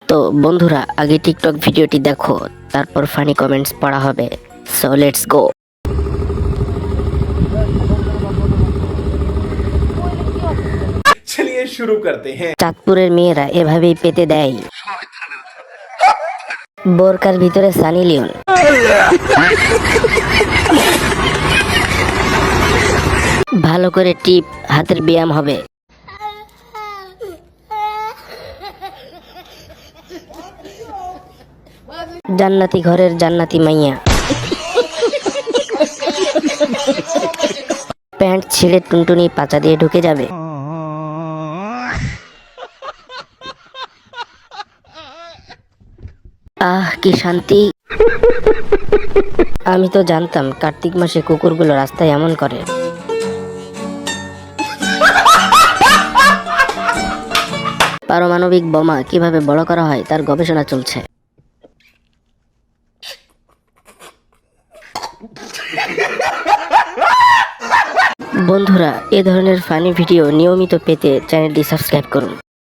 তো বন্ধুরা, আগে টিকটক ভিডিওটি দেখো, তারপর ফানি কমেন্টস পড়া হবে। So let's go. चलिए शुरू करते हैं। চাঁদপুরের মেয়েরা এভাবেই পেতে দেয় বোরকার ভিতরে সানি লিওন। ভালো করে টিপ, হাতের ব্যায়াম হবে। জান্নাতি ঘরের জান্নাতি মাইয়া প্যান্ট ছিঁড়ে টুনটুনি পাচা দিয়ে ঢুকে যাবে। আহ কি শান্তি। আমি তো জানতাম কার্তিক মাসে কুকুরগুলো রাস্তায় এমন করে। পারমাণবিক বোমা কিভাবে বড় করা হয় তার গবেষণা চলছে। বন্ধুরা, এ ধরনের ফানি ভিডিও নিয়মিত পেতে চ্যানেলটি সাবস্ক্রাইব করুন।